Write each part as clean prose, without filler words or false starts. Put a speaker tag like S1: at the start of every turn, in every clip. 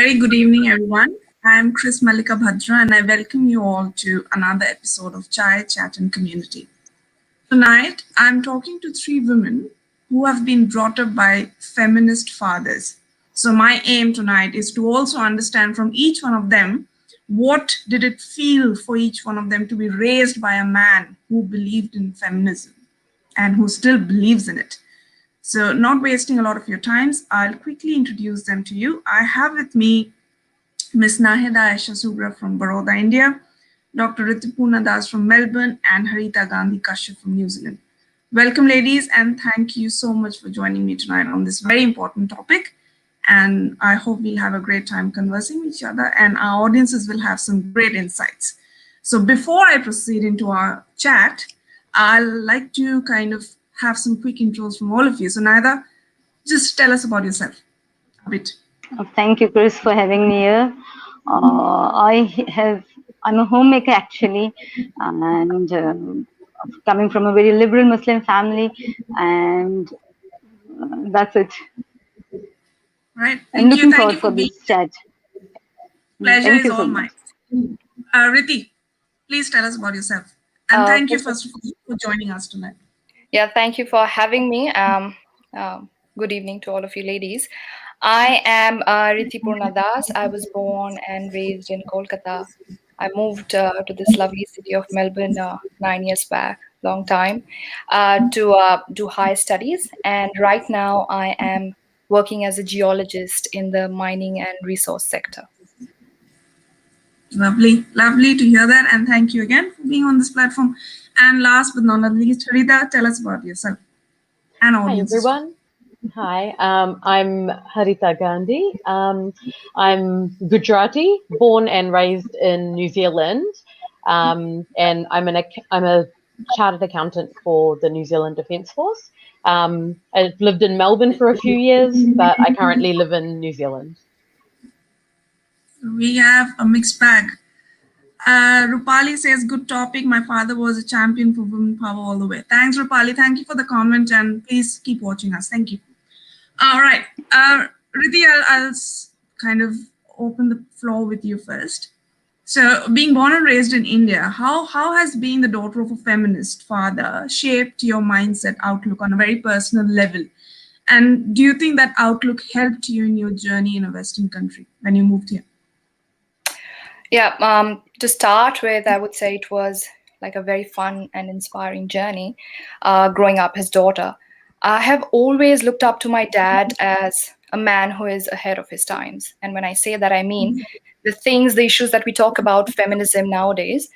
S1: very good evening, everyone. I am Mallika Bhadra, and I welcome you all to another episode of Chai Chat and Community. Tonight, I'm talking to three women who have been brought up by feminist fathers. So my aim tonight is to also understand from each one of them what did it feel for each one of them to be raised by a man who believed in feminism and who still believes in it. So not wasting a lot of your times, I'll quickly introduce them to you. I have with me Ms. Nayeda Ayesha Sugra from Baroda, India, Dr. Ritipurna from Melbourne, and Narita Gandhi from New Zealand. Welcome, ladies, and thank you so much for joining me tonight on this very important topic. And I hope we'll have a great time conversing with each other, and our audiences will have some great insights. So before I proceed into our chat, I'd like to kind of have some quick intros from all of you. So Nayeda, just tell us about yourself a bit.
S2: Thank you, Chris, for having me here. I'm a homemaker actually, and coming from a very liberal Muslim family, and that's it.
S1: Right.
S2: I'm looking forward for this chat.
S1: Pleasure is all mine. Riti, please tell us about yourself. And thank you first of all for joining us tonight.
S3: Yeah, thank you for having me. Good evening to all of you ladies. I am Ritipurna. I was born and raised in Kolkata. I moved to this lovely city of Melbourne 9 years back, long time, to do higher studies. And right now I am working as a geologist in the mining and resource sector.
S1: Lovely to hear that. And thank you again for being on this platform. And last but not least, Harita, tell us about yourself and audience.
S4: Hi, everyone. Hi, I'm Harita Gandhi. I'm Gujarati, born and raised in New Zealand, and I'm a chartered accountant for the New Zealand Defence Force. I've lived in Melbourne for a few years, but I currently live in New Zealand.
S1: We have a mixed bag. Rupali says, good topic. My father was a champion for women power all the way. Thanks, Rupali. Thank you for the comment, and please keep watching us. Thank you. All right. Riti, I'll kind of open the floor with you first. So being born and raised in India, how has being the daughter of a feminist father shaped your mindset outlook on a very personal level? And do you think that outlook helped you in your journey in a Western country when you moved here?
S3: Yeah, to start with, I would say it was like a very fun and inspiring journey growing up his daughter. I have always looked up to my dad as a man who is ahead of his times. And when I say that, I mean the issues that we talk about feminism nowadays,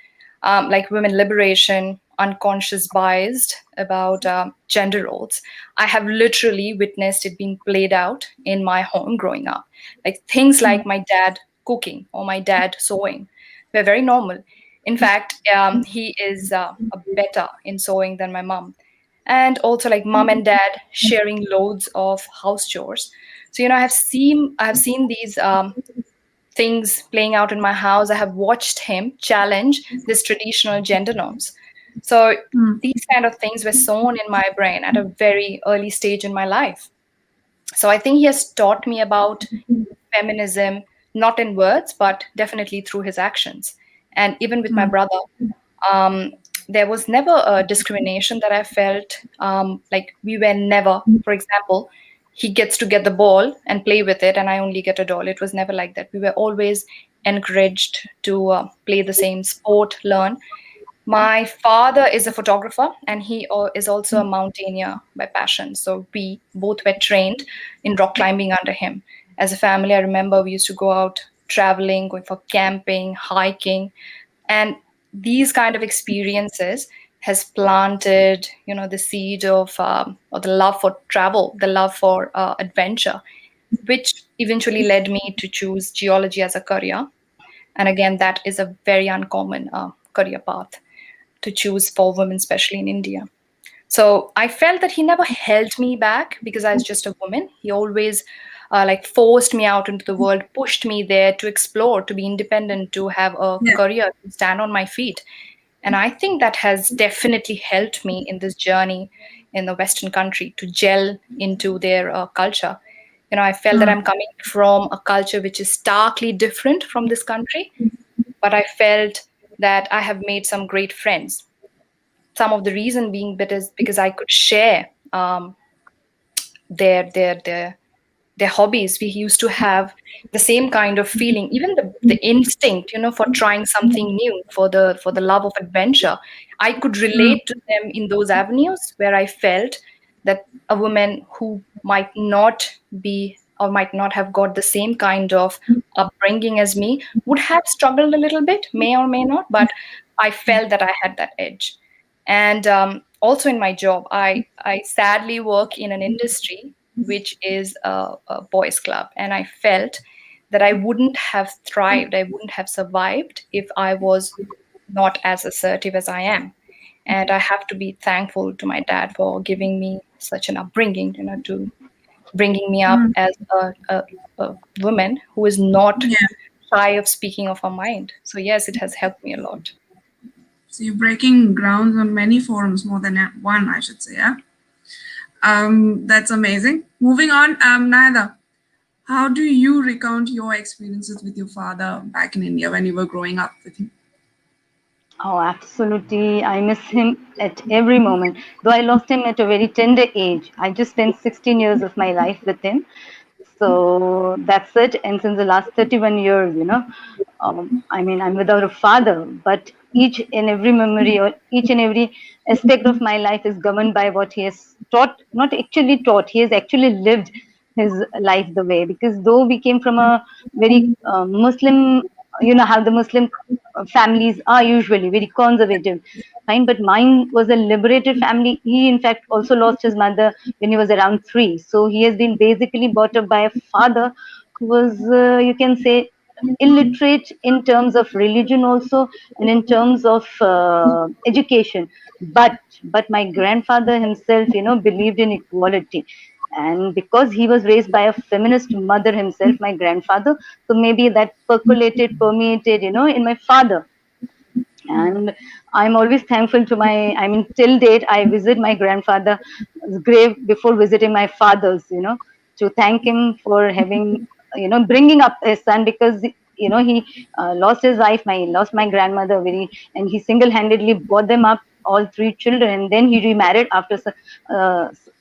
S3: like women liberation, unconscious bias about gender roles. I have literally witnessed it being played out in my home growing up. Like things like my dad cooking or my dad sewing were very normal. In fact, he is better in sewing than my mom. And also like mom and dad sharing loads of house chores. So, I have seen these things playing out in my house. I have watched him challenge these traditional gender norms. So these kind of things were sown in my brain at a very early stage in my life. So I think he has taught me about feminism, not in words, but definitely through his actions. And even with my brother, there was never a discrimination that I felt. Like we were never, for example, he gets to get the ball and play with it, and I only get a doll. It was never like that. We were always encouraged to play the same sport, learn. My father is a photographer, and he is also a mountaineer by passion. So we both were trained in rock climbing under him. As a family, I remember we used to go out traveling, going for camping, hiking, and these kind of experiences has planted, the seed of or the love for travel, the love for adventure, which eventually led me to choose geology as a career. And again, that is a very uncommon career path to choose for women, especially in India. So I felt that he never held me back because I was just a woman. He always forced me out into the world, pushed me there to explore, to be independent, to have a career, to stand on my feet. And I think that has definitely helped me in this journey in the Western country to gel into their culture. I felt that I'm coming from a culture which is starkly different from this country, but I felt that I have made some great friends. Some of the reason being because I could share their their their their hobbies. We used to have the same kind of feeling, even the instinct, for trying something new, for the love of adventure. I could relate to them in those avenues where I felt that a woman who might not be or might not have got the same kind of upbringing as me would have struggled a little bit, may or may not, but I felt that I had that edge. And also in my job, I sadly work in an industry which is a boys' club, and I felt that I wouldn't have thrived, I wouldn't have survived if I was not as assertive as I am. And I have to be thankful to my dad for giving me such an upbringing, to bringing me up as a woman who is not
S1: Yeah.
S3: shy of speaking of her mind. So yes, it has helped me a lot.
S1: So you're breaking grounds on many forums, more than one, I should say. Yeah. That's amazing. Moving on, Nayeda, how do you recount your experiences with your father back in India when you were growing up with him?
S2: Oh, absolutely. I miss him at every moment. Though I lost him at a very tender age. I just spent 16 years of my life with him. So that's it. And since the last 31 years, I mean, I'm without a father, but each and every memory or each and every aspect of my life is governed by what he has taught, not actually taught, he has actually lived his life the way. Because though we came from a very Muslim, how the Muslim families are usually very conservative, fine, but mine was a liberated family. He, in fact, also lost his mother when he was around 3. So he has been basically brought up by a father who was, you can say, illiterate in terms of religion also, and in terms of education. But my grandfather himself, believed in equality. And because he was raised by a feminist mother himself, my grandfather, so maybe that permeated, in my father. And I'm always thankful to till date I visit my grandfather's grave before visiting my father's, to thank him for having, bringing up his son. Because he lost his wife, lost my grandmother very, and he single-handedly brought them up, all 3 children, and then he remarried after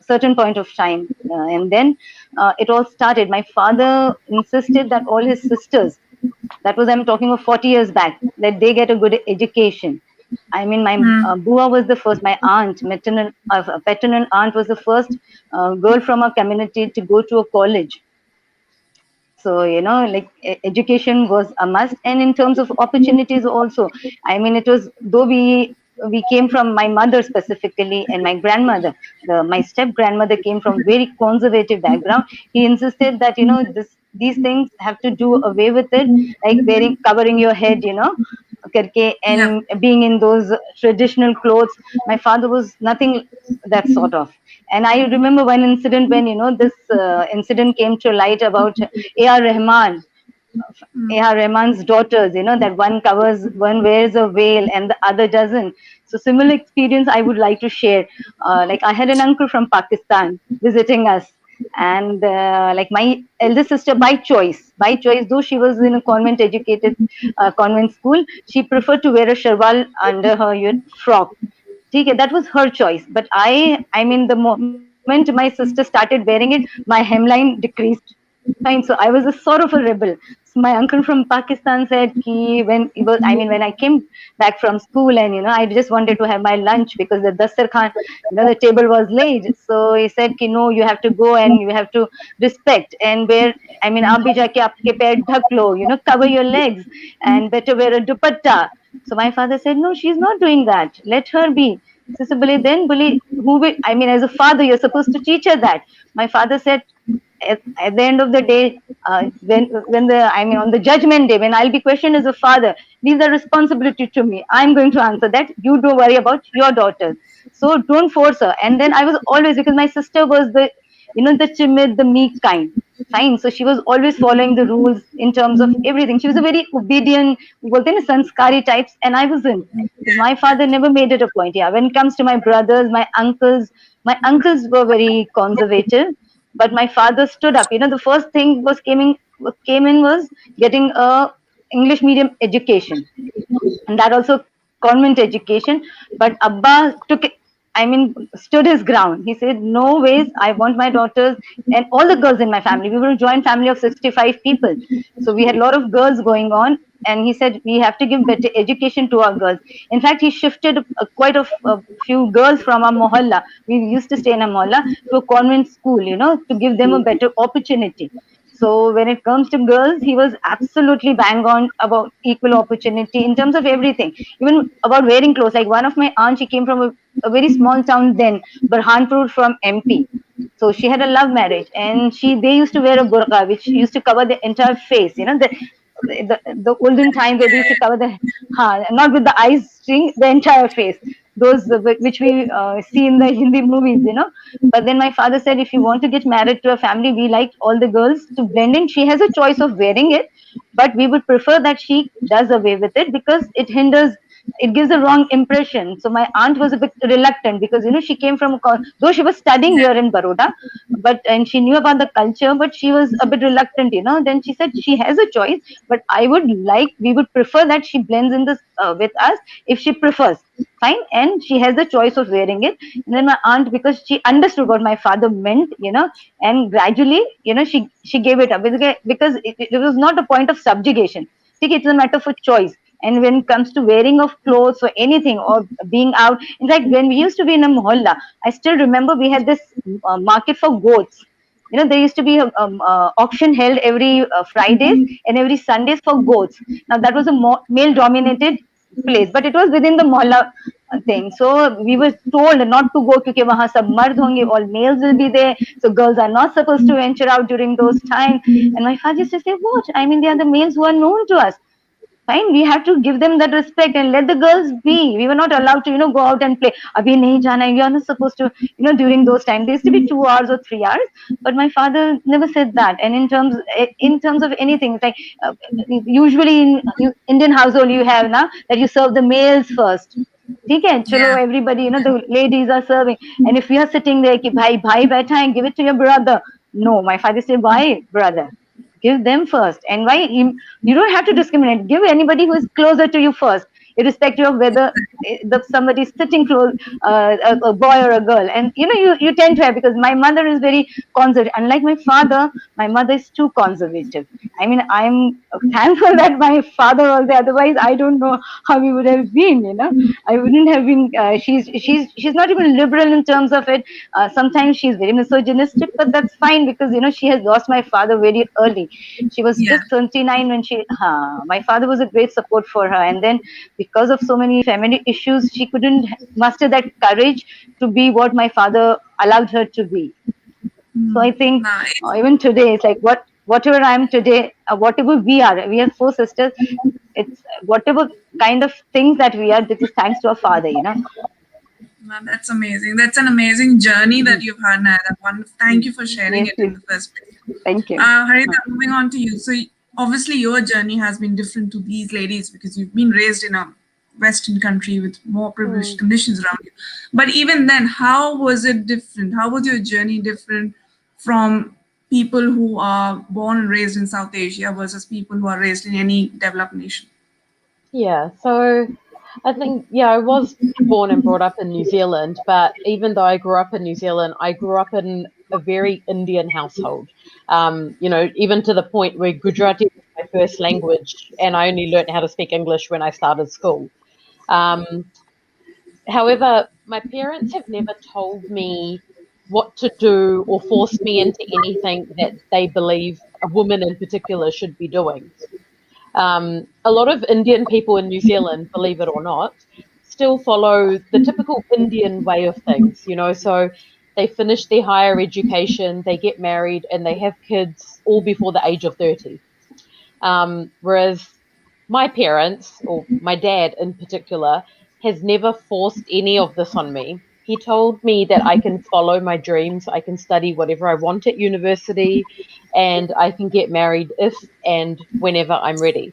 S2: certain point of time, and then it all started. My father insisted that all his sisters, that was, I'm talking of 40 years back, that they get a good education. I mean, my Bua was the first, my aunt, paternal aunt was the first girl from our community to go to a college. So, like education was a must. And in terms of opportunities also, I mean, it was, though we came from, my mother specifically and my grandmother, my step grandmother came from very conservative background. He insisted that, these things have to do away with it, like covering your head,
S1: Yeah.
S2: and being in those traditional clothes. My father was nothing that sort of. And I remember one incident when, this incident came to light about A.R. Rahman, A.R. Rahman's daughters, that one wears a veil and the other doesn't. So similar experience I would like to share. Like I had an uncle from Pakistan visiting us, and like my elder sister, by choice, though she was in a convent educated convent school, she preferred to wear a sharwal under her frock. Okay, that was her choice. But I mean, the moment my sister started wearing it, my hemline decreased. Fine. So I was a sort of a rebel. So my uncle from Pakistan said, "Ki when I came back from school, and I just wanted to have my lunch because the dastarkhan, the table was laid." So he said, "Ki no, you have to go and you have to respect and wear. I mean, आप भी जाके आपके पैर ढक लो, cover your legs and better wear a dupatta." So my father said, "No, she's not doing that. Let her be." So bully, who will, I mean, as a father, you're supposed to teach her that. My father said, at the end of the day, on the judgment day, when I'll be questioned as a father, these are responsibility to me. I'm going to answer that. You don't worry about your daughters. So don't force her. And then I was always, because my sister was the timid, the meek kind. Fine. So she was always following the rules in terms of everything. She was a very obedient, sanskari types, and I wasn't. Because my father never made it a point. Yeah. When it comes to my brothers, my uncles were very conservative. But my father stood up. The first thing came in was getting a English medium education, and that also convent education. But Abba took it, stood his ground. He said, no ways, I want my daughters and all the girls in my family. We were a joint family of 65 people. So we had a lot of girls going on. And he said, we have to give better education to our girls. In fact, he shifted quite a few girls from our mohalla. We used to stay in a mohalla to a convent school, to give them a better opportunity. So when it comes to girls, he was absolutely bang on about equal opportunity in terms of everything, even about wearing clothes. Like one of my aunts, she came from a very small town then, Burhanpur from MP. So she had a love marriage, and they used to wear a burqa, which used to cover the entire face. The olden time where they used to cover not with the eyes string, the entire face. Those which we see in the Hindi movies. But then my father said, if you want to get married to a family, we like all the girls to blend in. She has a choice of wearing it, but we would prefer that she does away with it because it gives a wrong impression. So my aunt was a bit reluctant because she came from though she was studying here in Baroda, and she knew about the culture, but she was a bit reluctant. Then she said she has a choice, but we would prefer that she blends in this with us if she prefers. Fine, and she has the choice of wearing it. And then my aunt, because she understood what my father meant, and gradually, she gave it up because it was not a point of subjugation. See, it's a matter of a choice. And when it comes to wearing of clothes or anything or being out, in fact, when we used to be in a mohalla, I still remember we had this market for goats. There used to be a auction held every Fridays and every Sundays for goats. Now that was a male dominated place, but it was within the mohalla thing. So we were told not to go because wahan sab mard honge, all males will be there. So girls are not supposed to venture out during those times. And my father used to say, what? They are the males who are known to us. Fine, we have to give them that respect and let the girls be. We were not allowed to, go out and play. Abhi nahi jana. You are not supposed to, during those times. There used to be 2 hours or 3 hours, but my father never said that. And in terms of anything, it's like usually in Indian household you have now that you serve the males first. Okay, chalo,
S1: Yeah.
S2: everybody, the ladies are serving. And if you are sitting there, ki bhai baitha hai, give it to your brother. No, my father said, why, brother? Give them first. And why you don't have to discriminate. Give anybody who is closer to you first, irrespective of whether somebody is sitting close, a boy or a girl. And you tend to have, because my mother is very conservative. Unlike my father, my mother is too conservative. I'm thankful that my father was there. Otherwise, I don't know how we would have been. I wouldn't have been. She's not even liberal in terms of it. Sometimes she's very misogynistic, but that's fine because she has lost my father very early. She was
S1: Yeah.
S2: just 29 when my father was a great support for her, and then because of so many family issues, she couldn't muster that courage to be what my father allowed her to be. So I think
S1: Nice.
S2: even today, it's like whatever I am today, whatever we are, we have four sisters. It's whatever kind of things that we are. This is thanks to our father.
S1: Man, that's amazing. That's an amazing journey that
S2: Mhm.
S1: you've had, Nayeda. Thank you for sharing
S2: Yes,
S1: it in
S2: yes.
S1: the first place.
S2: Thank you.
S1: Harita, moving on to you. So, obviously, your journey has been different to these ladies because you've been raised in a Western country with more privileged
S4: Mm.
S1: conditions around you. But even then, how was it different? How was your journey different from people who are born and raised in South Asia versus people who are raised in any developed nation?
S4: Yeah, so I think, yeah, I was born and brought up in New Zealand, but even though I grew up in New Zealand, I grew up in a very Indian household. Even to the point where Gujarati was my first language, and I only learned how to speak English when I started school. Um, However, my parents have never told me what to do or forced me into anything that they believe a woman in particular should be doing. A lot of Indian people in New Zealand, believe it or not, still follow the typical Indian way of things, so they finish their higher education, they get married, and they have kids all before the age of 30. Whereas my parents, or my dad in particular, has never forced any of this on me. He told me that I can follow my dreams, I can study whatever I want at university, and I can get married if and whenever I'm ready.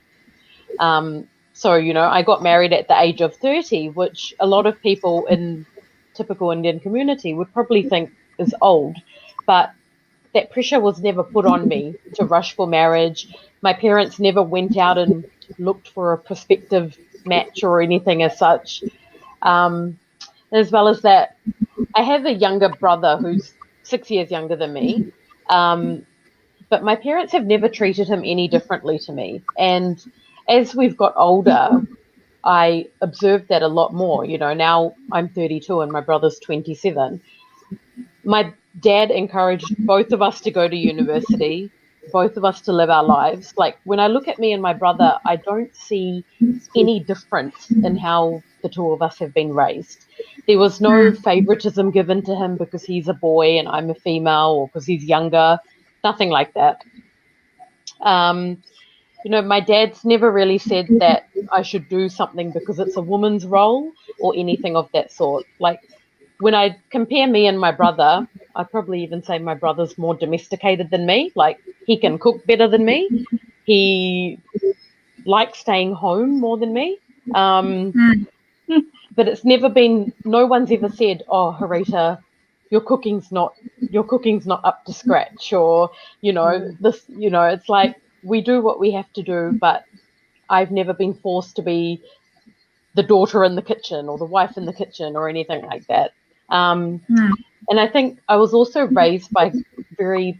S4: So, I got married at the age of 30, which a lot of people in typical Indian community would probably think is old. But that pressure was never put on me to rush for marriage. My parents never went out and looked for a prospective match or anything as such. As well as that, I have a younger brother who's 6 years younger than me. But my parents have never treated him any differently to me. And as we've got older, I observed that a lot more. You know, now I'm 32 and my brother's 27. My dad encouraged both of us to go to university, both of us to live our lives. Like when I look at me and my brother, I don't see any difference in how the two of us have been raised. There was no favoritism given to him because he's a boy and I'm a female or because he's younger, nothing like that. You know, my dad's never really said that I should do something because it's a woman's role or anything of that sort. Like when I compare me and my brother, I'd probably even say my brother's more domesticated than me. Like he can cook better than me. He likes staying home more than me. But it's never been, no one's ever said, oh, Harita, your cooking's not up to scratch, or, you know, this, you know, it's like we do what we have to do, but I've never been forced to be the daughter in the kitchen or the wife in the kitchen or anything like that. And I think I was also raised by very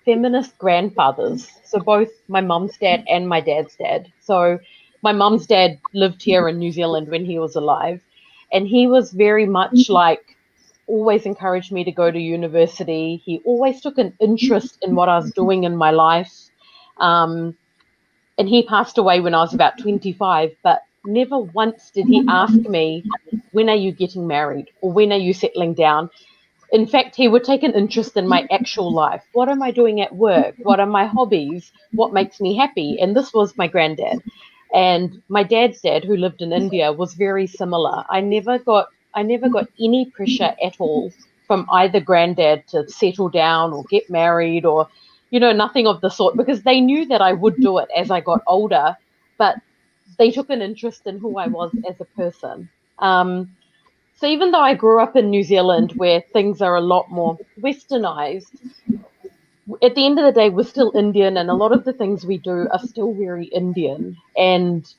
S4: feminist grandfathers. So both my mum's dad and my dad's dad. So my mum's dad lived here in New Zealand when he was alive. And he was very much like, always encouraged me to go to university. He always took an interest in what I was doing in my life. And he passed away when I was about 25, but never once did he ask me, when are you getting married or when are you settling down? In fact, he would take an interest in my actual life. What am I doing at work? What are my hobbies? What makes me happy? And this was my granddad. And my dad's dad, who lived in India, was very similar. I never got any pressure at all from either granddad to settle down or get married or, you know, nothing of the sort, because they knew that I would do it as I got older, but they took an interest in who I was as a person. So even though I grew up in New Zealand where things are a lot more westernized, at the end of the day, we're still Indian and a lot of the things we do are still very Indian. And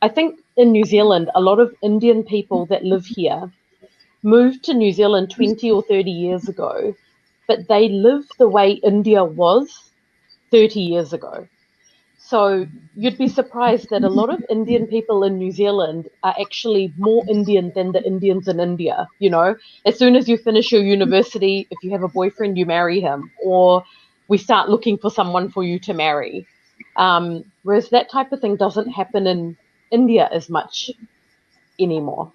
S4: I think in New Zealand, a lot of Indian people that live here moved to New Zealand 20 or 30 years ago, but they live the way India was 30 years ago. So you'd be surprised that a lot of Indian people in New Zealand are actually more Indian than the Indians in India. You know, as soon as you finish your university, if you have a boyfriend, you marry him, or we start looking for someone for you to marry. Whereas that type of thing doesn't happen in India as much anymore.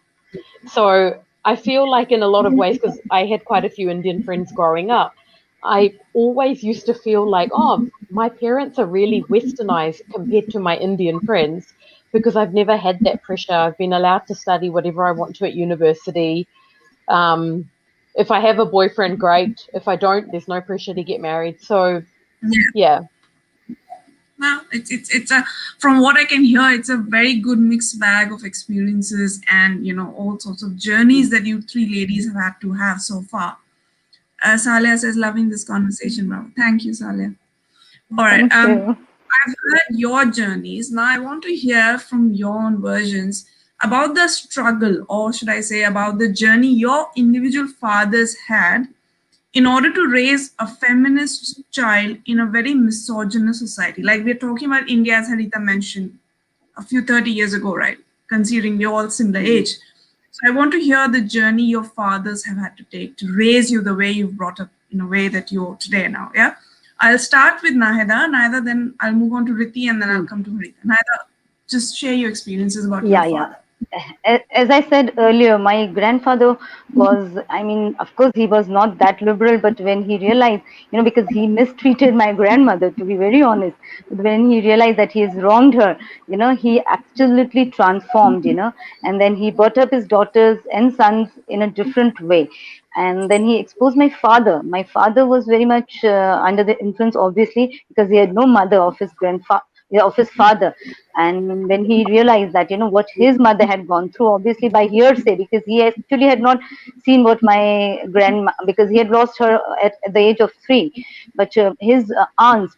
S4: So I feel like in a lot of ways, because I had quite a few Indian friends growing up, I always used to feel like, oh, my parents are really westernized compared to my Indian friends because I've never had that pressure. I've been allowed to study whatever I want to at university. If I have a boyfriend, great. If I don't, there's no pressure to get married. So, yeah.
S1: Well, it's a, from what I can hear, it's a very good mixed bag of experiences and, you know, all sorts of journeys that you three ladies have had to have so far. Salia says, loving this conversation, bro. Thank you, Salia. All right.
S2: Thank you.
S1: I've heard your journeys. Now I want to hear from your own versions about the struggle, or should I say, about the journey your individual fathers had in order to raise a feminist child in a very misogynist society. Like we're talking about India, as Harita mentioned, a few 30 years ago, right? Considering we're all similar age. So I want to hear the journey your fathers have had to take to raise you the way you've brought up in a way that you're today now. Yeah. I'll start with Nayeda, then I'll move on to Riti, and then I'll come to Harita. Nayeda, just share your experiences about your father.
S2: As I said earlier, my grandfather was, I mean, of course, he was not that liberal, but when he realized, you know, because he mistreated my grandmother, to be very honest, but when he realized that he has wronged her, you know, he absolutely transformed, you know, and then he brought up his daughters and sons in a different way. And then he exposed my father. My father was very much under the influence, obviously, because he had no mother of his grandfather, of his father. And when he realized that, what his mother had gone through, obviously by hearsay, because he actually had not seen what my grandma, because he had lost her at the age of 3, but his aunts,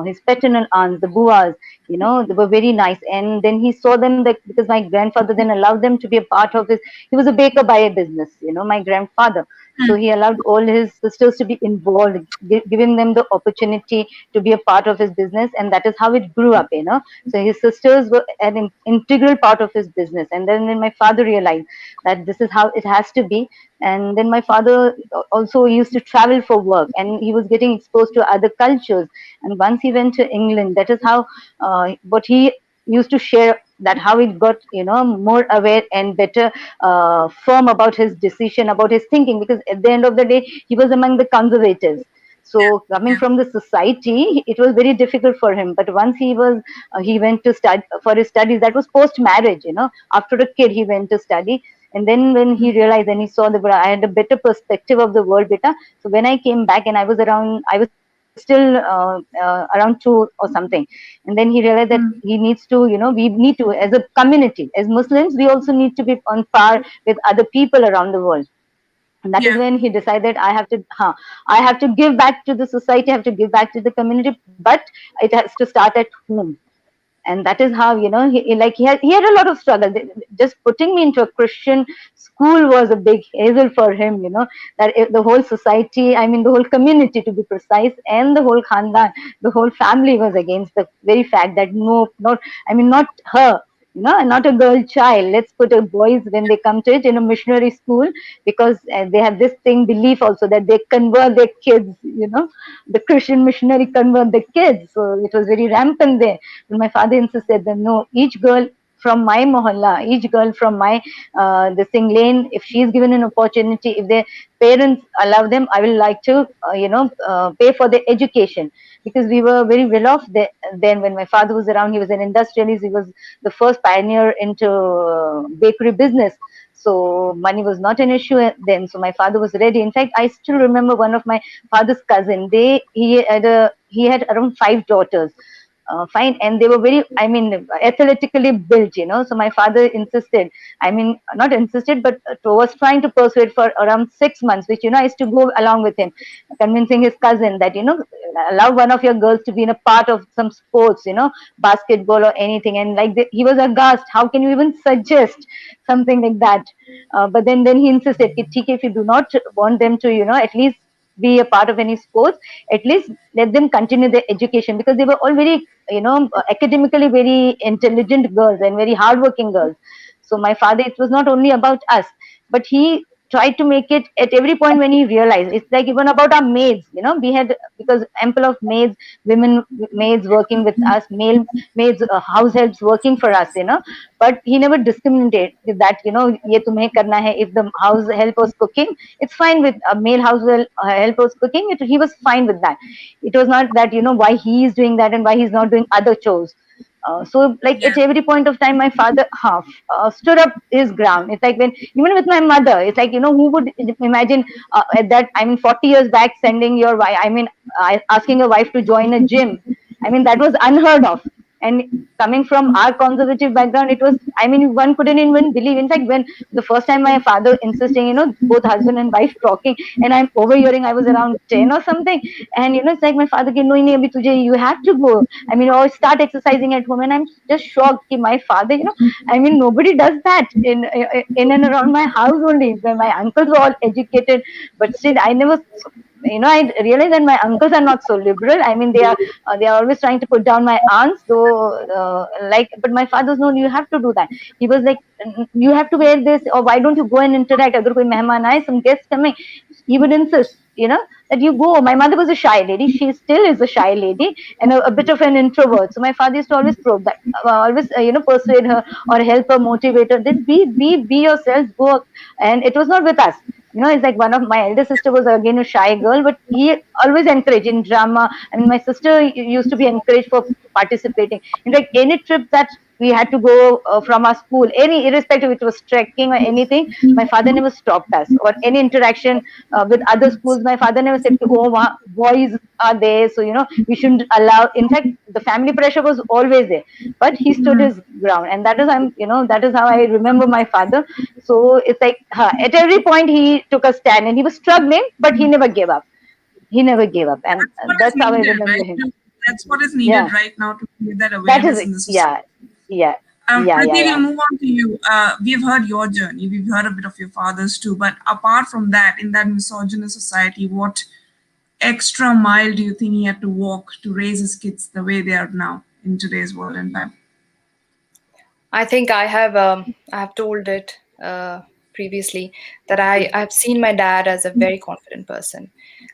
S2: his paternal aunts, the buas, they were very nice. And then he saw them, that because my grandfather then allowed them to be a part of his, he was a baker by a business, my grandfather. So he allowed all his sisters to be involved, giving them the opportunity to be a part of his business, and that is how it grew up. So his sisters were an integral part of his business. And then when my father realized that this is how it has to be, and then my father also used to travel for work, and he was getting exposed to other cultures. And once he went to England, that is how what he used to share, that how he got more aware and better firm about his decision, about his thinking, because at the end of the day he was among the conservatives. So coming from the society, it was very difficult for him. But once he went to study for his studies. That was post marriage. After a kid, he went to study. And then when he realized and he saw I had a better perspective of the world, beta. So when I came back and I was still around 2 or something. And then he realized that he needs to, we need to, as a community, as Muslims, we also need to be on par with other people around the world. And that is
S1: Yeah.
S2: when he decided, I have to give back to the society, I have to give back to the community, but it has to start at home. And that is how, he had a lot of struggle. Just putting me into a Christian school was a big hassle for him. That the whole society, I mean the whole community to be precise, and the whole khandan, the whole family was against the very fact that no, not, I mean not her, not a girl child. Let's put a boys when they come to it in a missionary school, because they have this thing belief also that they convert their kids. The Christian missionary convert the kids, so it was very rampant there. But my father insisted that no, each girl from my mohalla, each girl from my the sing lane, if she is given an opportunity, if their parents allow them, I will like to pay for their education. Because we were very well off then when my father was around. He was an industrialist. He was the first pioneer into bakery business. So money was not an issue then. So my father was ready. In fact, I still remember one of my father's cousin. He had around 5 daughters. Fine, and they were very, I mean, athletically built. So my father insisted, I mean, not insisted, but was trying to persuade for around 6 months, which I used to go along with him, convincing his cousin that allow one of your girls to be in a part of some sports, basketball or anything. And like he was aghast. How can you even suggest something like that? But then he insisted, if you do not want them to, at least be a part of any sports, at least let them continue their education, because they were all very, academically very intelligent girls and very hardworking girls. So my father, it was not only about us, but he tried to make it at every point. When he realized, it's like even about our maids, we had, because ample of maids, women maids working with us, male maids, house helps working for us, but he never discriminated with that, ye tumhe karna hai. If the house help was cooking, it's fine. With a male house help was cooking, he was fine with that. It was not that, why he is doing that and why he's not doing other chores. So like
S1: Yeah.
S2: at every point of time, my father stood up his ground. It's like, when even with my mother, it's like, who would imagine at that, I mean 40 years back, sending your wife, I mean asking a wife to join a gym. I mean that was unheard of. And coming from our conservative background, it was, I mean, one couldn't even believe. In fact, when the first time my father insisting, both husband and wife talking, and I'm overhearing, I was around 10 or something, and it's like my father came, no, abhi tujhe, you have to go. I mean, or start exercising at home. And I'm just shocked that my father, I mean, nobody does that in and around my house only. My uncles were all educated, but still, I never, I realize that my uncles are not so liberal. I mean, they are always trying to put down my aunts, though, but my father's, no, you have to do that. He was like, you have to wear this, or why don't you go and interact? Agar koi mehman aaye, some guests coming, he would insist, that you go. My mother was a shy lady. She still is a shy lady and a bit of an introvert. So my father used to always probe that, always, persuade her or help her, motivate her. That be yourselves, go. And it was not with us. It's like one of my elder sister was again a shy girl, but he always encouraged in drama. I mean, my sister used to be encouraged for participating. In fact, any trip that we had to go from our school, any irrespective if it was trekking or anything, my father never stopped us. Or any interaction with other schools, my father never said, "Oh, boys are there, so we shouldn't allow." In fact, the family pressure was always there, but he stood his ground, and that is how I remember my father. So it's like at every point he took a stand, and he was struggling, but he never gave up. He never gave up, and
S1: That's what is
S2: that's how I
S1: needed,
S2: remember
S1: right?
S2: him.
S1: That's what is needed
S2: Yeah,
S1: right now to create that
S2: that is
S1: awareness
S2: it.
S1: in the society.
S2: Yeah, yeah,
S1: Riti, we'll
S2: yeah.
S1: move on to you. We've heard your journey. We've heard a bit of your father's too. But apart from that, in that misogynist society, what extra mile do you think he had to walk to raise his kids the way they are now in today's world and time?
S3: I think I have told it previously that I've seen my dad as a very confident person,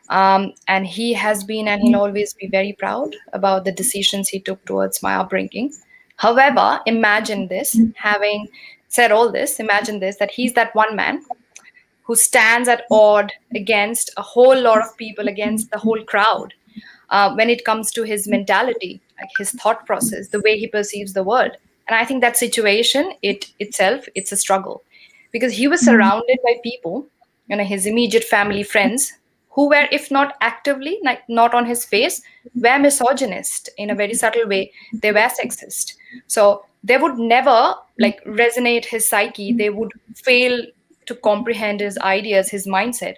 S3: and he has been and he'll always be very proud about the decisions he took towards my upbringing. However, imagine this, having said all this, imagine this, that he's that one man who stands at odd against a whole lot of people, against the whole crowd, when it comes to his mentality, like his thought process, the way he perceives the world. And I think that situation, it's a struggle, because he was surrounded by people, his immediate family, friends, who were, if not actively, like not on his face, were misogynist in a very subtle way. They were sexist. So they would never like resonate his psyche. They would fail to comprehend his ideas, his mindset.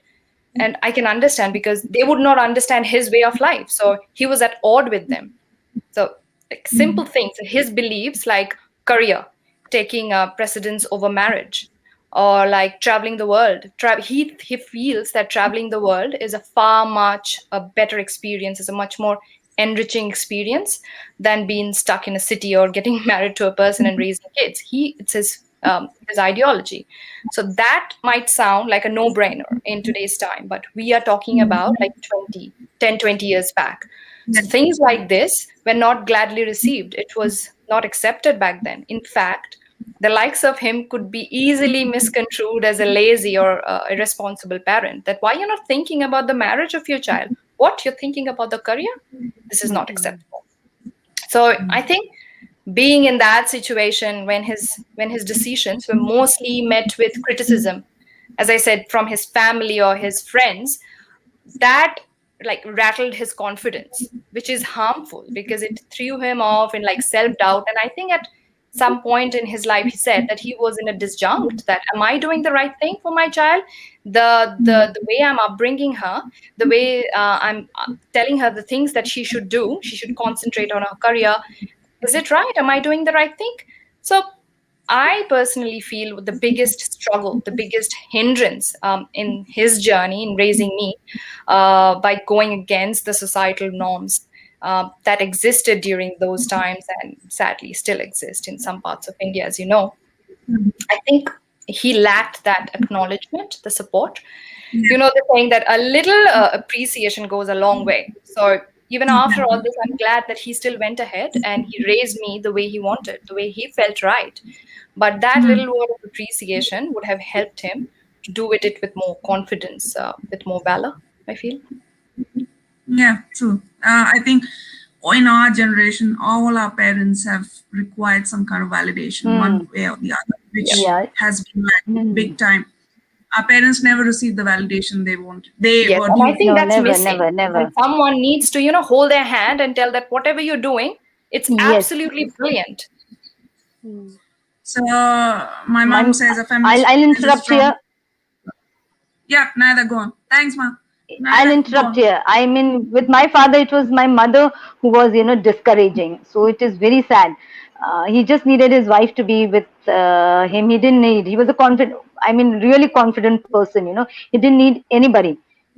S3: And I can understand, because they would not understand his way of life, so he was at odd with them. So like simple things, his beliefs like career taking precedence over marriage, or like traveling the world. He feels that traveling the world is a far much a better experience, is a much more enriching experience than being stuck in a city or getting married to a person and raising kids. It's his ideology. So that might sound like a no-brainer in today's time, but we are talking about like 20 years back.
S1: Yeah.
S3: So things like this were not gladly received. It was not accepted back then. In fact, the likes of him could be easily misconstrued as a lazy or irresponsible parent. That why you're not thinking about the marriage of your child? What, you're thinking about the career? This is not acceptable. So I think being in that situation, when his decisions were mostly met with criticism, as I said, from his family or his friends, that like rattled his confidence, which is harmful because it threw him off in like self-doubt. And I think at some point in his life he said that he was in a disjunct, that am I doing the right thing for my child? The way I'm upbringing her, the way I'm telling her the things that she should do, she should concentrate on her career, is it right? Am I doing the right thing? So I personally feel the biggest struggle, the biggest hindrance in his journey in raising me, by going against the societal norms that existed during those times and sadly still exist in some parts of India, as you know. I think he lacked that acknowledgement, the support. You know the saying that a little appreciation goes a long way. So even after all this, I'm glad that he still went ahead and he raised me the way he wanted, the way he felt right. But that little word of appreciation would have helped him to do it with more confidence, with more valor, I feel.
S1: Yeah, true. I think in our generation, all our parents have required some kind of validation, one way or the other, which
S2: Yeah.
S1: has been like big time. Our parents never received the validation they wanted. They
S3: Yes,
S1: were
S3: and I
S1: due.
S3: think
S2: No,
S3: that's
S2: never,
S3: missing.
S2: never,
S3: And
S2: never.
S3: someone needs to, hold their hand and tell that whatever you're doing, it's
S2: Yes.
S3: absolutely brilliant.
S1: So my
S2: My,
S1: mom says a
S2: I'll,
S1: feminist
S2: I'll
S1: is a
S2: interrupt
S1: strong.
S2: here.
S1: Yeah, neither go on. Thanks, ma.
S2: I'll
S1: Neither go
S2: interrupt
S1: on.
S2: here. I mean, with my father, it was my mother who was, discouraging. So it is very sad. He just needed his wife to be with him. He was a confident, I mean, really confident person, He didn't need anybody.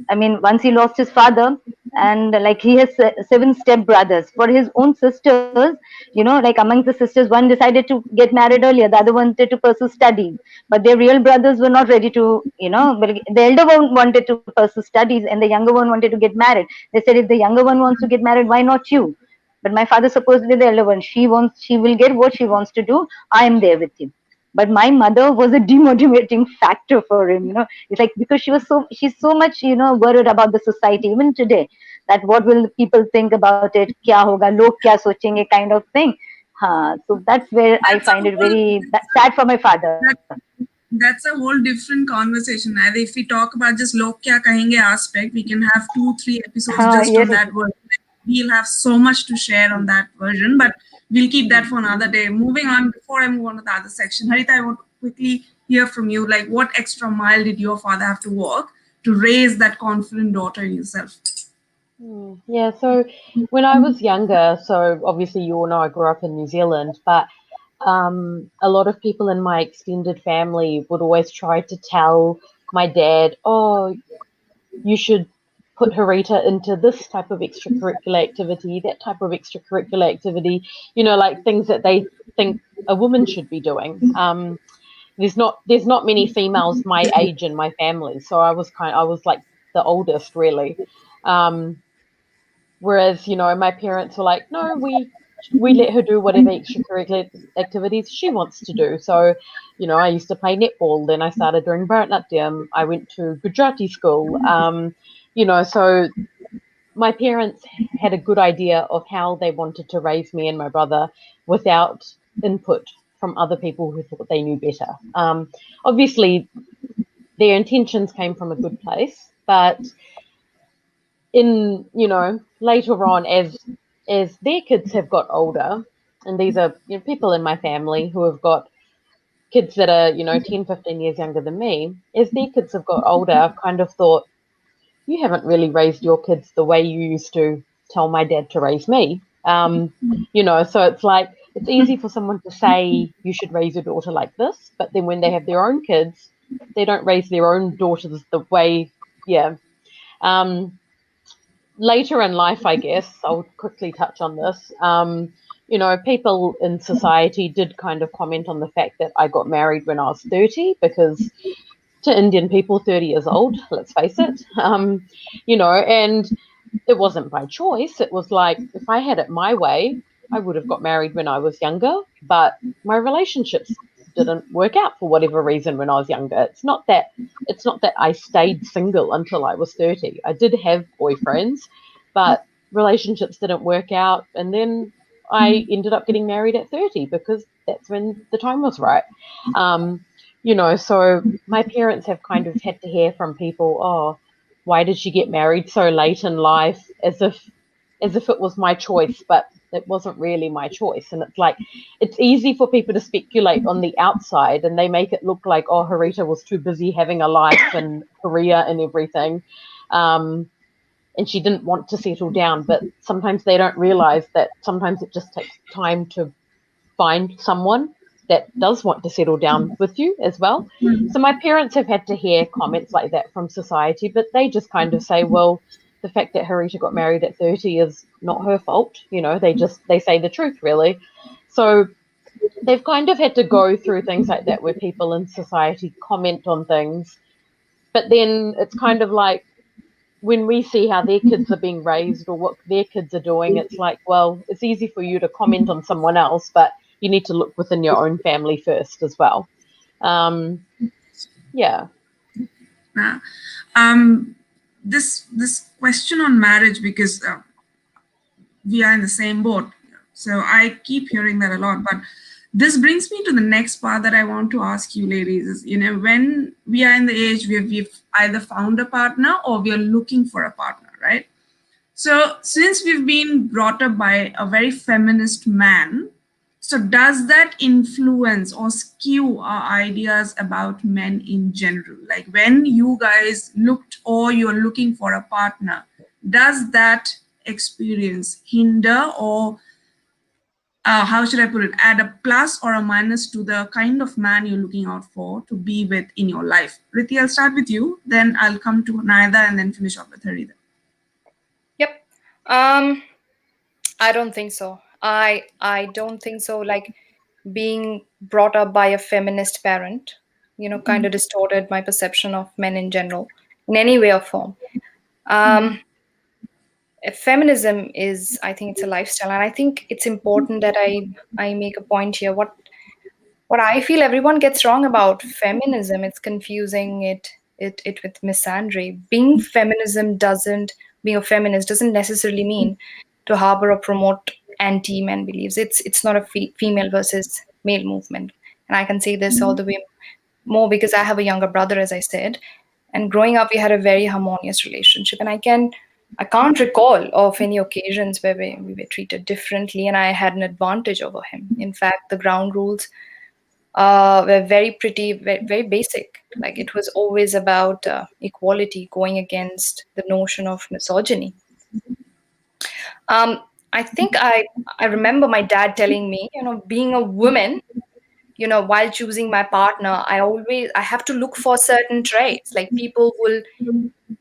S2: I mean, once he lost his father, and like he has seven step brothers. For his own sisters, like amongst the sisters, one decided to get married earlier, the other wanted to pursue studies, but their real brothers were not ready to, but the elder one wanted to pursue studies and the younger one wanted to get married. They said, if the younger one wants to get married, why not you? But my father supposedly the elder one, she will get what she wants to do. I am there with you. But my mother was a demotivating factor for him. It's like, because she's so much, worried about the society even today, that what will people think about it, kya hoga, log kya sochenge kind of thing. So that's where I
S1: That's a
S2: find it
S1: whole
S2: very sad for my father.
S1: that, that's a whole different conversation. And if we talk about just log kya kahenge aspect, we can have 2-3 episodes just on
S2: Yes.
S1: that version. We'll have so much to share on that version, but we'll keep that for another day. Moving on, before I move on to the other section, Harita, I want to quickly hear from you. Like, what extra mile did your father have to walk to raise that confident daughter in yourself?
S4: Yeah, so when I was younger, so obviously you all know I grew up in New Zealand, but a lot of people in my extended family would always try to tell my dad, oh, you should put Harita into this type of extracurricular activity, that type of extracurricular activity, like things that they think a woman should be doing. There's not many females my age in my family, so I was like the oldest really. Um, Whereas, my parents were like, no, we let her do whatever extracurricular activities she wants to do. So, I used to play netball, then I started doing Bharatanatyam, I went to Gujarati school. So my parents had a good idea of how they wanted to raise me and my brother without input from other people who thought they knew better. Obviously, their intentions came from a good place, but in later on as their kids have got older, and these are people in my family who have got kids that are 10, 15 years younger than me, as their kids have got older, I've kind of thought, you haven't really raised your kids the way you used to tell my dad to raise me. So it's like, it's easy for someone to say you should raise your daughter like this, but then when they have their own kids, they don't raise their own daughters the way. Yeah. Later in life, I guess, I'll quickly touch on this. People in society did kind of comment on the fact that I got married when I was 30, because to Indian people, 30 years old, let's face it. And it wasn't by choice. It was like, if I had it my way, I would have got married when I was younger, but my relationships didn't work out for whatever reason when I was younger. It's not that I stayed single until I was 30. I did have boyfriends, but relationships didn't work out, and then I ended up getting married at 30 because that's when the time was right. So my parents have kind of had to hear from people, oh, why did she get married so late in life, as if it was my choice, but it wasn't really my choice. And it's like, it's easy for people to speculate on the outside, and they make it look like, oh, Harita was too busy having a life and career and everything, and she didn't want to settle down. But sometimes they don't realize that sometimes it just takes time to find someone that does want to settle down with you as well. So my parents have had to hear comments like that from society, but they just kind of say, well, the fact that Harita got married at 30 is not her fault. They say the truth, really. So they've kind of had to go through things like that where people in society comment on things. But then it's kind of like, when we see how their kids are being raised or what their kids are doing, it's like, well, it's easy for you to comment on someone else, but you need to look within your own family first as well. Yeah.
S1: This question on marriage, because we are in the same boat, so I keep hearing that a lot. But this brings me to the next part that I want to ask you, ladies. Is, when we are in the age where we've either found a partner or we are looking for a partner, right? So since we've been brought up by a very feminist man, so does that influence or skew our ideas about men in general? Like, when you guys looked or you're looking for a partner, does that experience hinder or how should I put it, add a plus or a minus to the kind of man you're looking out for to be with in your life? Riti, I'll start with you, then I'll come to Nayeda and then finish off with Harita.
S3: Yep. I don't think so. I don't think so. Like, being brought up by a feminist parent, kind of distorted my perception of men in general, in any way or form. Feminism is, I think it's a lifestyle, and I think it's important that I make a point here. What I feel everyone gets wrong about feminism, it's confusing it with misandry. Being a feminist doesn't necessarily mean to harbor or promote anti-men beliefs. It's not a female versus male movement, and I can say this all the way more because I have a younger brother, as I said, and growing up we had a very harmonious relationship, and I can't recall of any occasions where we were treated differently and I had an advantage over him. In fact, the ground rules were very pretty, very, very basic. Like it was always about equality, going against the notion of misogyny. Um, I think I remember my dad telling me, being a woman, while choosing my partner, I have to look for certain traits. Like people will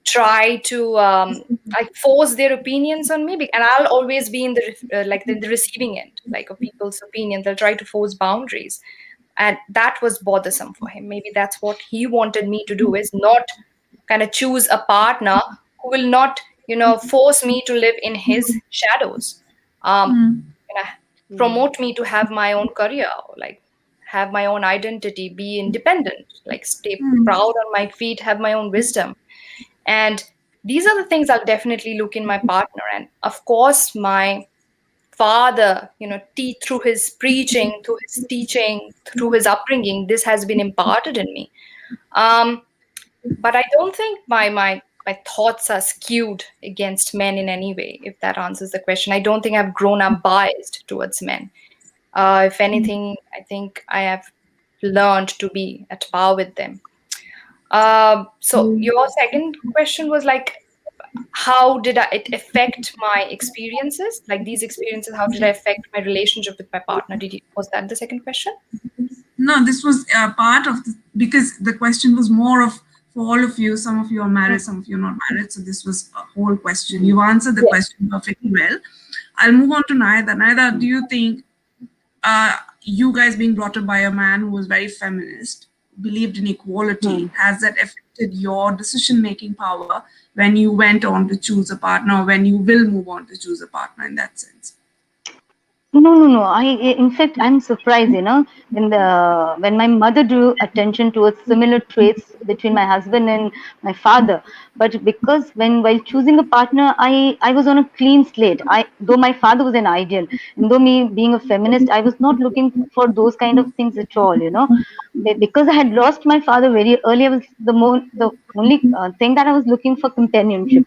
S3: try to like force their opinions on me, and I'll always be in the receiving end, like of people's opinion. They'll try to force boundaries, and that was bothersome for him. Maybe that's what he wanted me to do, is not kind of choose a partner who will not force me to live in his shadows, um and promote me to have my own career, like have my own identity, be independent, like stay proud on my feet, have my own wisdom. And these are the things I'll definitely look in my partner. And of course, my father, through his preaching, through his teaching, through his upbringing, this has been imparted in me. Um, but I don't think my thoughts are skewed against men in any way, if that answers the question. I don't think I've grown up biased towards men. If anything, I think I have learned to be at par with them. So your second question was like, how did it affect my experiences? Like these experiences, how did I affect my relationship with my partner? Was that the second question?
S1: No, this was part of because the question was more of for all of you. Some of you are married, some of you are not married. So this was a whole question. You answered the question perfectly well. I'll move on to Nayeda. Nayeda, do you think you guys being brought up by a man who was very feminist, believed in equality, has that affected your decision-making power when you went on to choose a partner, or when you will move on to choose a partner in that sense?
S2: No. In fact, I'm surprised, when my mother drew attention towards similar traits between my husband and my father. But because while choosing a partner, I was on a clean slate. Though my father was an ideal, and though me being a feminist, I was not looking for those kind of things at all, because I had lost my father very early. I was the only thing that I was looking for companionship.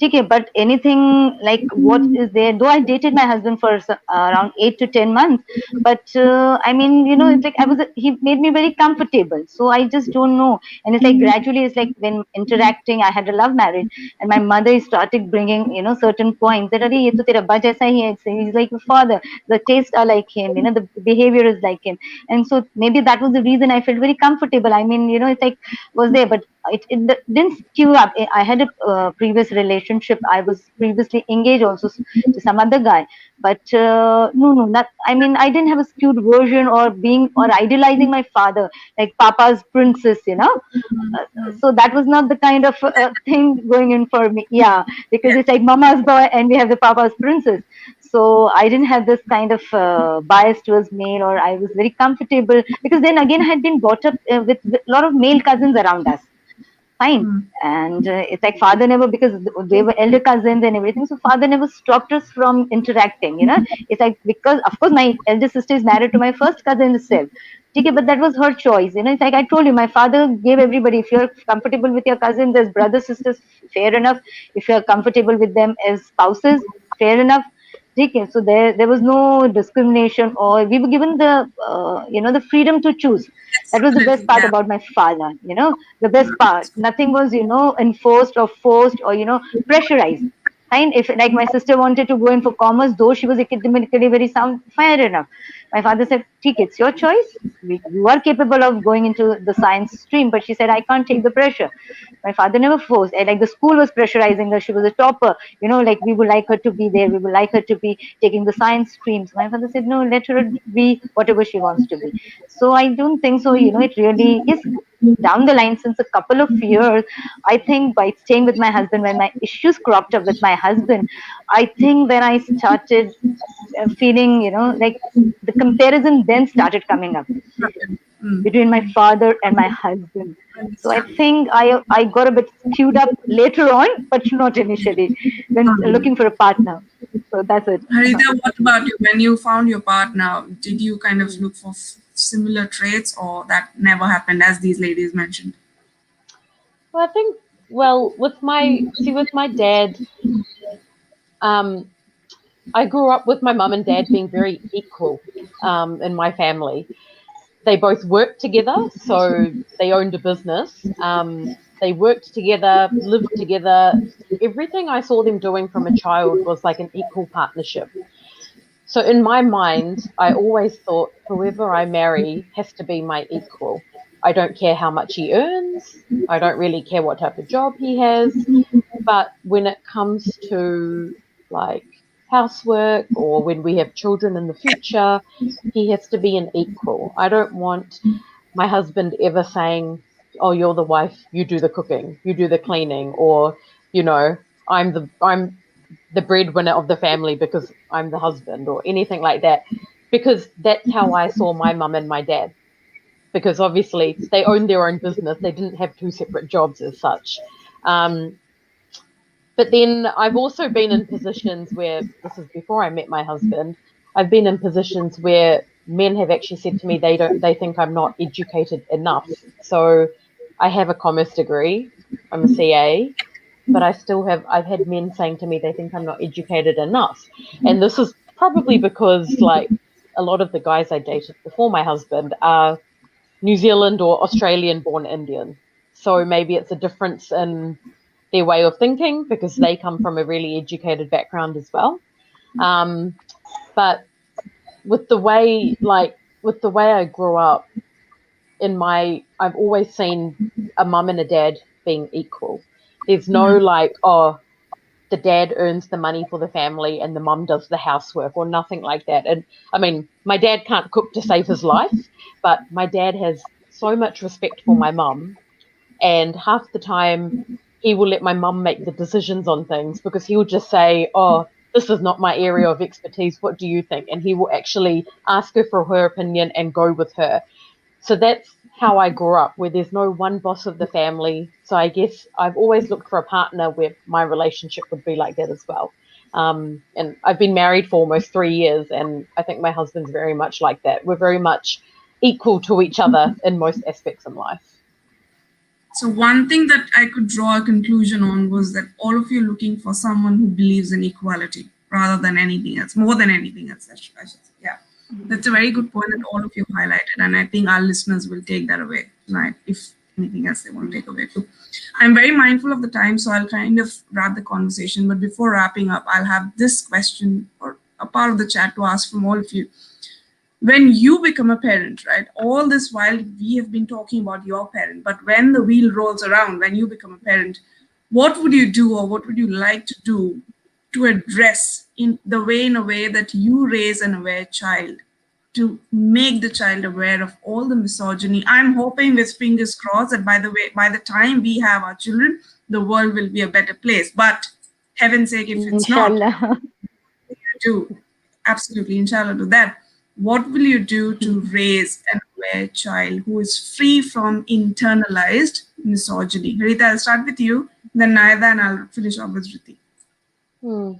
S2: Okay, but anything like what is there, though I dated my husband for around 8 to 10 months, but I mean, it's like he made me very comfortable. So I just don't know. And it's like gradually, it's like when interacting, I had a love marriage, and my mother started bringing, certain points that, "Arey, ye to tera bach aisa hi hai." He's like your father, the tastes are like him, the behavior is like him. And so maybe that was the reason I felt very comfortable. I mean, it's like was there, but it didn't skew up. I had a previous relationship. I was previously engaged also to some other guy, but no, not. I mean, I didn't have a skewed version or idealizing my father like Papa's princess, so that was not the kind of thing going in for me. Yeah, because it's like Mama's boy and we have the Papa's princess. So I didn't have this kind of bias towards male, or I was very comfortable because then again I had been brought up with a lot of male cousins around us. Fine. And it's like father never, because they were elder cousins and everything, so father never stopped us from interacting. It's like, because of course my elder sister is married to my first cousin itself. Okay, but that was her choice. It's like I told you, my father gave everybody, if you're comfortable with your cousins as brothers, sisters, fair enough. If you're comfortable with them as spouses, fair enough. Okay, so there was no discrimination, or we were given the freedom to choose. That was the best part about my father. The best part. Nothing was enforced or forced or pressurized. Fine. If like my sister wanted to go in for commerce, though she was academically very sound, fair enough. My father said, "Take it's your choice. You are capable of going into the science stream," but she said, "I can't take the pressure." My father never forced. And like the school was pressurizing her. She was a topper. Like we would like her to be there. We would like her to be taking the science streams. My father said, "No, let her be whatever she wants to be." So I don't think so. It really is down the line since a couple of years. I think by staying with my husband, when my issues cropped up with my husband, I think when I started feeling, like the comparison then started coming up. between my father and my husband. So I
S1: Understand.
S2: think I got a bit skewed up later on, but not initially when looking for a partner. So that's it.
S1: Harita, what about you? When you found your partner, did you kind of
S4: Mm.
S1: look for similar traits, or that never happened, as these ladies mentioned?
S4: Well, I think, well, with my dad, um, I grew up with my mum and dad being very equal in my family. They both worked together, so they owned a business. They worked together, lived together. Everything I saw them doing from a child was like an equal partnership. So in my mind, I always thought whoever I marry has to be my equal. I don't care how much he earns. I don't really care what type of job he has. But when it comes to like housework or when we have children in the future, he has to be an equal. I don't want my husband ever saying, "Oh, you're the wife, you do the cooking, you do the cleaning," or you know, I'm the breadwinner of the family because I'm the husband or anything like that. Because that's how I saw my mum and my dad. Because obviously they owned their own business, they didn't have two separate jobs as such. Um, but then I've also been in positions where this is before I met my husband. I've been in positions where men have actually said to me they think I'm not educated enough. So I have a commerce degree, I'm a CA, but I've had men saying to me they think I'm not educated enough. And this is probably because like a lot of the guys I dated before my husband are New Zealand or Australian born Indian. So maybe it's a difference in their way of thinking because they come from a really educated background as well. Um, but with the way, with the way I grew up, I've always seen a mum and a dad being equal. There's no like, oh, the dad earns the money for the family and the mum does the housework or nothing like that. And I mean, my dad can't cook to save his life, but my dad has so much respect for my mum, and half the time he will let my mum make the decisions on things because he will just say, "Oh, this is not my area of expertise. What do you think?" And he will actually ask her for her opinion and go with her. So that's how I grew up, where there's no one boss of the family. So I guess I've always looked for a partner where my relationship would be like that as well. And I've been married for almost 3 years, and I think my husband's very much like that. We're very much equal to each other in most aspects in life.
S1: So one thing that I could draw a conclusion on was that all of you are looking for someone who believes in equality rather than anything else, more than anything else. I should say. Yeah, that's a very good point that all of you highlighted, and I think our listeners will take that away tonight. If anything else they want to take away too. I'm very mindful of the time, so I'll kind of wrap the conversation. But before wrapping up, I'll have this question or a part of the chat to ask from all of you. When you become a parent, right? All this while we have been talking about your parent, but when the wheel rolls around, when you become a parent, what would you do or what would you like to do to address in a way that you raise an aware child, to make the child aware of all the misogyny? I'm hoping, with fingers crossed, that by the time we have our children, the world will be a better place. But heaven's sake, if it's not,
S2: Inshallah.
S1: do absolutely, inshallah, do that. What will you do to raise an aware child who is free from internalized misogyny? Rita, I'll start with you, then Nayeda, and I'll finish off with Riti.
S4: Hmm.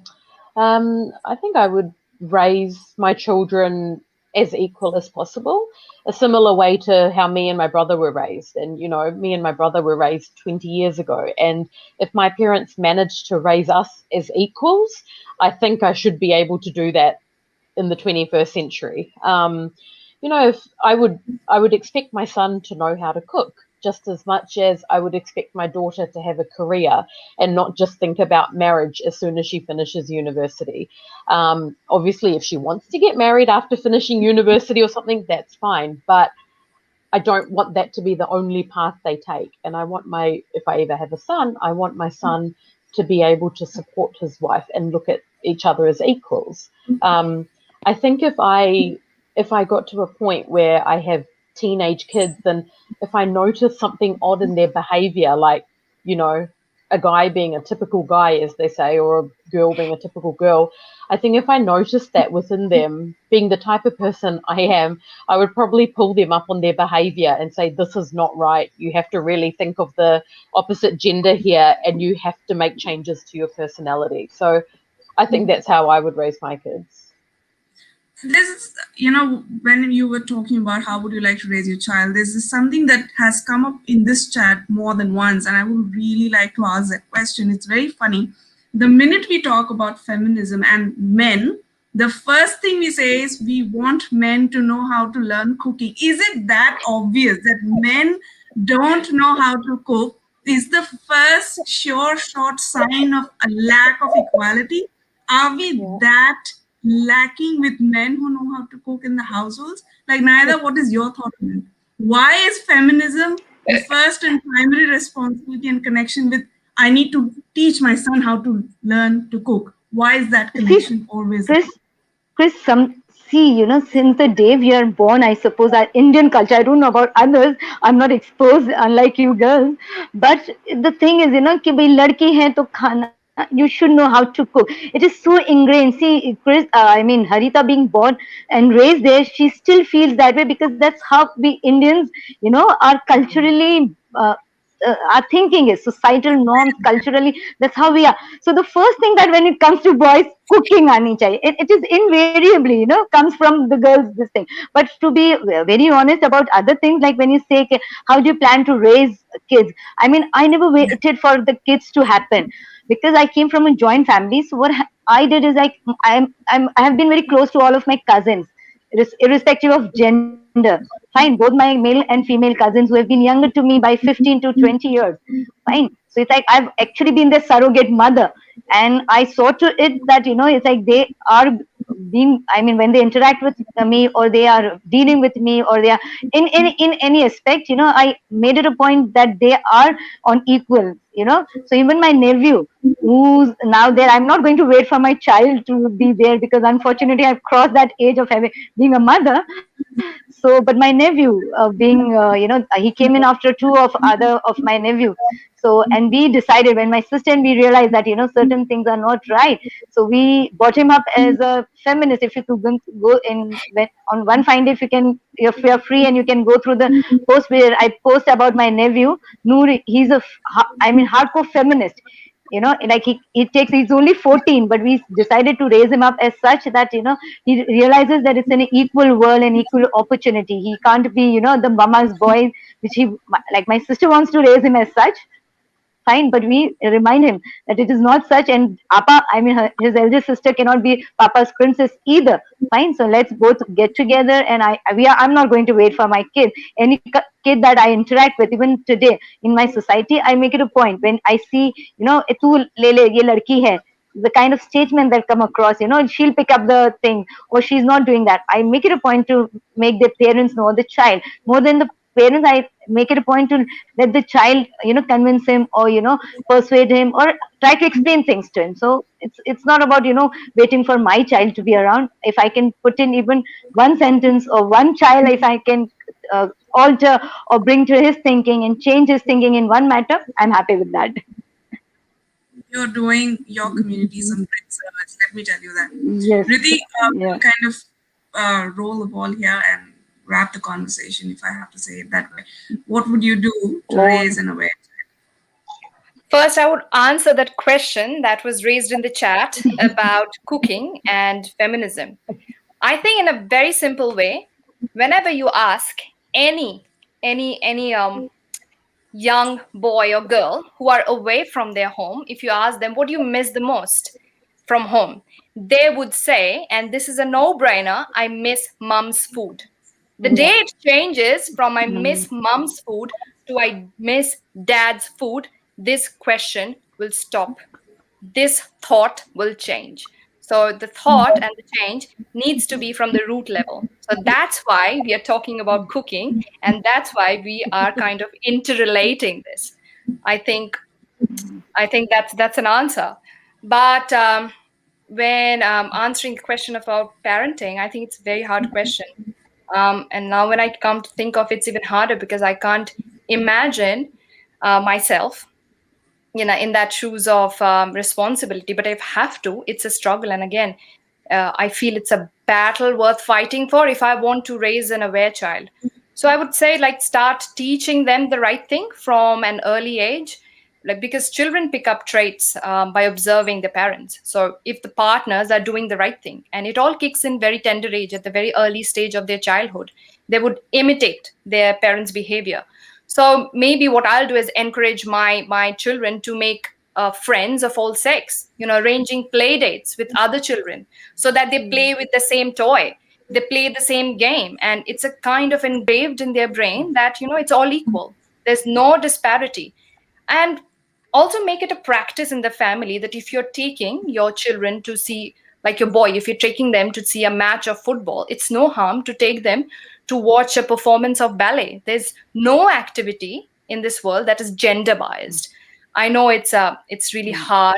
S4: I think I would raise my children as equal as possible, a similar way to how me and my brother were raised. And, me and my brother were raised 20 years ago. And if my parents managed to raise us as equals, I think I should be able to do that in the 21st century. If I would expect my son to know how to cook just as much as I would expect my daughter to have a career and not just think about marriage as soon as she finishes university. Obviously, if she wants to get married after finishing university or something, that's fine. But I don't want that to be the only path they take. And if I ever have a son, I want my son to be able to support his wife and look at each other as equals. Um, I think if I got to a point where I have teenage kids and if I notice something odd in their behavior, like, you know, a guy being a typical guy, as they say, or a girl being a typical girl, I think if I noticed that within them, being the type of person I am, I would probably pull them up on their behavior and say, this is not right. You have to really think of the opposite gender here, and you have to make changes to your personality. So I think that's how I would raise my kids.
S1: This is, when you were talking about how would you like to raise your child, this is something that has come up in this chat more than once, and I would really like to ask that question. It's very funny. The minute we talk about feminism and men, the first thing we say is we want men to know how to learn cooking. Is it that obvious that men don't know how to cook? Is the first sure short sign of a lack of equality? Are we that lacking with men who know how to cook in the households? Like, Nayeda, what is your thought on it? Why is feminism the first and primary responsibility and connection with I need to teach my son how to learn to cook? Why is that
S2: See,
S1: connection always?
S2: Chris, since the day we are born, I suppose our Indian culture, I don't know about others, I'm not exposed, unlike you girls. But the thing is, कि भाई लड़की है तो खाना, you should know how to cook. It is so ingrained. See, Chris, Harita being born and raised there, she still feels that way because that's how we Indians, are culturally. Our thinking is societal norms culturally, that's how we are. So the first thing that when it comes to boys, cooking aani chahiye, it is invariably comes from the girls, this thing. But to be very honest about other things, like when you say how do you plan to raise kids, I never waited for the kids to happen because I came from a joint family. So what I did is like I have been very close to all of my cousins, irrespective of gender. Fine, both my male and female cousins who have been younger to me by 15 to 20 years. Fine. So it's like I've actually been their surrogate mother. And I saw to it that, it's like they are being, when they interact with me or they are dealing with me or they are in any aspect, I made it a point that they are on equal, So even my nephew, who's now there, I'm not going to wait for my child to be there because unfortunately I've crossed that age of being a mother. So, but my nephew, he came in after two of other of my nephew. So, and we decided when my sister and we realized that, certain things are not right. So we brought him up as a feminist. If you could go in on one fine day, if you're free and you can go through the post where I post about my nephew, Noor, he's hardcore feminist. Like he's only 14, but we decided to raise him up as such that, he realizes that it's an equal world and equal opportunity. He can't be, the mama's boy, which like my sister wants to raise him as such. Fine, but we remind him that it is not such, and Appa, his eldest sister cannot be Papa's princess either. Fine, so let's both get together, and I'm not going to wait for my kid. Any kid that I interact with, even today in my society, I make it a point when I see, tu le le, ye ladki hai. The kind of statement that come across, she'll pick up the thing, or she's not doing that. I make it a point to make the parents know, the child, more than the parents. I make it a point to let the child, convince him or, persuade him or try to explain things to him. So it's not about, waiting for my child to be around. If I can put in even one sentence or one child, if I can alter or bring to his thinking and change his thinking in one matter, I'm happy with that.
S1: You're doing your community some great service, let me tell you that.
S2: Yes.
S1: Riti,
S2: Yeah.
S1: kind of roll the ball here and wrap the conversation, if I have to say it that way. What would you do to raise an awareness?
S3: First, I would answer that question that was raised in the chat about cooking and feminism. I think in a very simple way, whenever you ask any young boy or girl who are away from their home, if you ask them what do you miss the most from home, they would say, and this is a no-brainer, I miss mom's food. The day it changes from I miss mom's food to I miss dad's food, this question will stop. This thought will change. So the thought and the change needs to be from the root level. So that's why we are talking about cooking, and that's why we are kind of interrelating this. I think that's an answer. But when answering the question about parenting, I think it's a very hard question. And now when I come to think of it, it's even harder because I can't imagine myself in that shoes of responsibility, but if have to, it's a struggle. And again, I feel it's a battle worth fighting for if I want to raise an aware child. So I would say, like, start teaching them the right thing from an early age, like, because children pick up traits by observing the parents. So if the partners are doing the right thing, and it all kicks in very tender age, at the very early stage of their childhood, they would imitate their parents' behavior. So maybe what I'll do is encourage my children to make friends of all sex, arranging play dates with other children so that they play with the same toy, they play the same game, and it's a kind of engraved in their brain that it's all equal. There's no disparity. And also make it a practice in the family that if you're taking your children to see, like your boy, if you're taking them to see a match of football, it's no harm to take them to watch a performance of ballet. There's no activity in this world that is gender biased. I know it's really hard,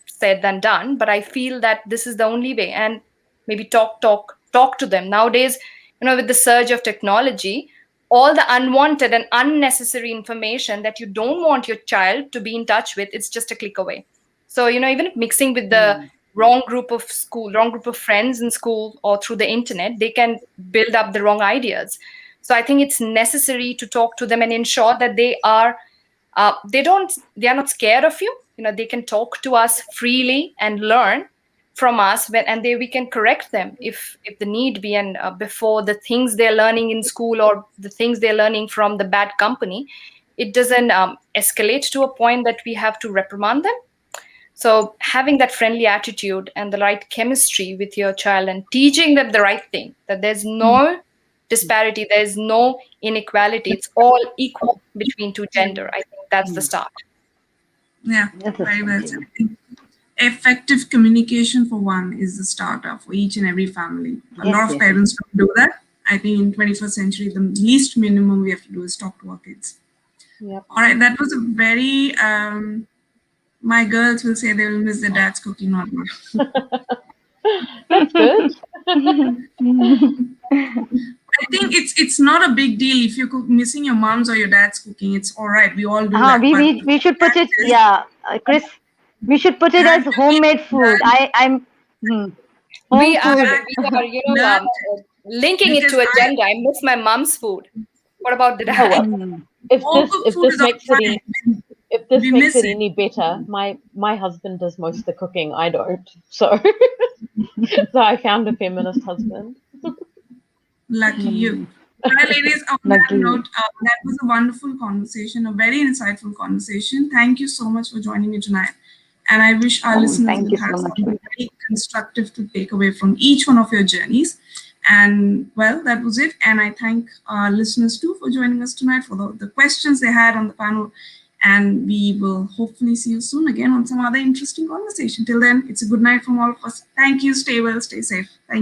S3: said than done, but I feel that this is the only way. And maybe talk to them nowadays. With the surge of technology, all the unwanted and unnecessary information that you don't want your child to be in touch with, it's just a click away. So even mixing with the wrong group of friends in school or through the internet, they can build up the wrong ideas. So I think it's necessary to talk to them and ensure that they are not scared of you. They can talk to us freely and learn from us, we can correct them if the need be. And before the things they're learning in school or the things they're learning from the bad company, it doesn't escalate to a point that we have to reprimand them. So having that friendly attitude and the right chemistry with your child and teaching them the right thing, that there's no disparity, there's no inequality, it's all equal between two gender. I think that's the start.
S1: Yeah, very well said. Effective communication for one is the starter for each and every family. A lot of parents don't do that. I think in 21st century, the least minimum we have to do is talk to our kids.
S4: Yep.
S1: All right, that was a very, my girls will say they will miss their dad's cooking, not mine.
S4: That's good.
S1: I think it's not a big deal if you're missing your mom's or your dad's cooking. It's all right. We all do that.
S2: We should put it, Chris. We should put it as homemade food.
S3: We are linking it to a gender. I miss my mom's food. What about the dad?
S4: If this makes it any better, my husband does most of the cooking. I don't. So I found a feminist husband.
S1: Lucky you. All right, ladies, on that note, that was a wonderful conversation, a very insightful conversation. Thank you so much for joining me tonight. And I wish our listeners will have something very constructive to take away from each one of your journeys. And well, that was it. And I thank our listeners too for joining us tonight, for the questions they had on the panel. And we will hopefully see you soon again on some other interesting conversation. Till then, it's a good night from all of us. Thank you. Stay well, stay safe. Thank you.